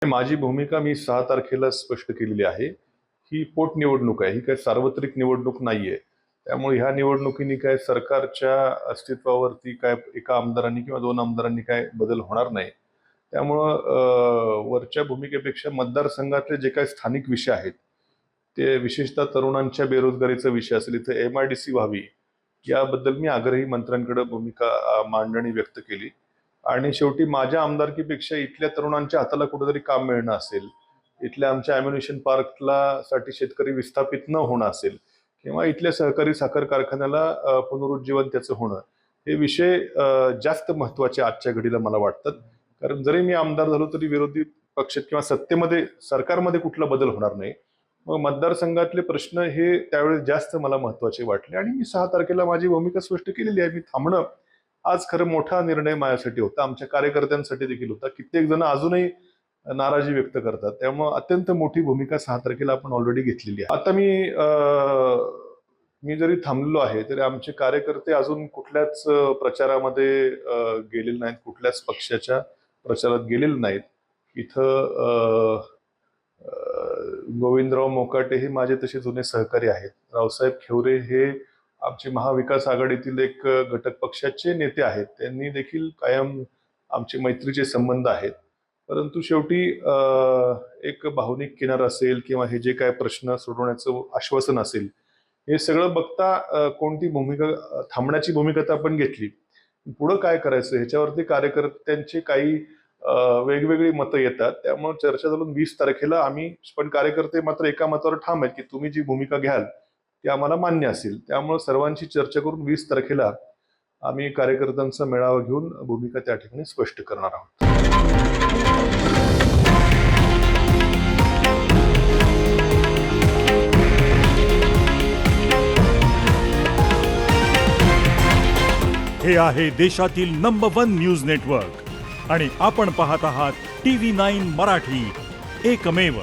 माझी भूमिका मी 6 तारखेला स्पष्ट केलेली आहे. ही पोटनिवडणूक आहे. ही काही सार्वत्रिक निवडणूक नाहीये. त्यामुळे ह्या निवडणुकीने काय सरकारच्या अस्तित्वावरती काय एका आमदारांनी किंवा 2 आमदारांनी काय बदल होणार नाही. त्यामुळं वरच्या भूमिकेपेक्षा मतदारसंघातले जे काही स्थानिक विषय आहेत, ते विशेषतः तरुणांच्या बेरोजगारीचा विषय असेल, इथे MIDC व्हावी याबद्दल मी आग्रही मंत्र्यांकडे भूमिका मांडणी व्यक्त केली. आणि शेवटी माझ्या आमदारकीपेक्षा इथल्या तरुणांच्या हाताला कुठेतरी काम मिळणं असेल, इथल्या आमच्या ॲम्युनिशन पार्कला साठी शेतकरी विस्थापित न होणं असेल किंवा इथल्या सहकारी साखर कारखान्याला पुनरुज्जीवन त्याचं होणं, हे विषय जास्त महत्त्वाचे आजच्या घडीला मला वाटतात. कारण जरी मी आमदार झालो तरी विरोधी पक्षात किंवा सत्तेमध्ये सरकारमध्ये कुठला बदल होणार नाही. मग मतदारसंघातले प्रश्न हे त्यावेळेस जास्त मला महत्त्वाचे वाटले आणि मी 6 तारखेला माझी भूमिका स्पष्ट केलेली आहे. मी थांबणं आज खरं मोठा निर्णय माझ्यासाठी होता, आमच्या कार्यकर्त्यांसाठी देखील होता. कित्येक जण अजूनही नाराजी व्यक्त करतात. त्यामुळे अत्यंत मोठी भूमिका 6 तारखेला आपण ऑलरेडी घेतलेली आहे. आता मी जरी थांबलेलो आहे तरी आमचे कार्यकर्ते अजून कुठल्याच प्रचारामध्ये गेलेले नाहीत, कुठल्याच पक्षाच्या प्रचारात गेलेले नाहीत. इथं गोविंदराव मोकाटे हे माझे तसे जुने सहकारी आहेत. रावसाहेब खिवरे हे आमचे महाविकास आघाडीतील एक घटक पक्षाचे नेते आहेत. त्यांनी देखील कायम आमचे मैत्रीचे संबंध आहेत. परंतु शेवटी एक भावनिक किनार असेल किंवा हे जे काय प्रश्न सोडवण्याचं आश्वासन असेल, हे सगळं बघता कोणती भूमिका थांबण्याची भूमिका तर आपण घेतली. पुढं काय करायचं ह्याच्यावरती कार्यकर्त्यांची काही वेगवेगळी मतं येतात. त्यामुळे चर्चा झाली 20 तारखेला आम्ही, पण कार्यकर्ते मात्र एका मतावर ठाम आहेत की तुम्ही जी भूमिका घ्याल ती आम्हाला मान्य असेल. त्यामुळे सर्वांची चर्चा करून 20 तारखेला आम्ही कार्यकर्त्यांचा मेळावा घेऊन भूमिका त्या ठिकाणी स्पष्ट करणार आहोत. हे आहे देशातील नंबर 1 न्यूज नेटवर्क आणि आपण पाहत आहात TV9 मराठी, एकमेव.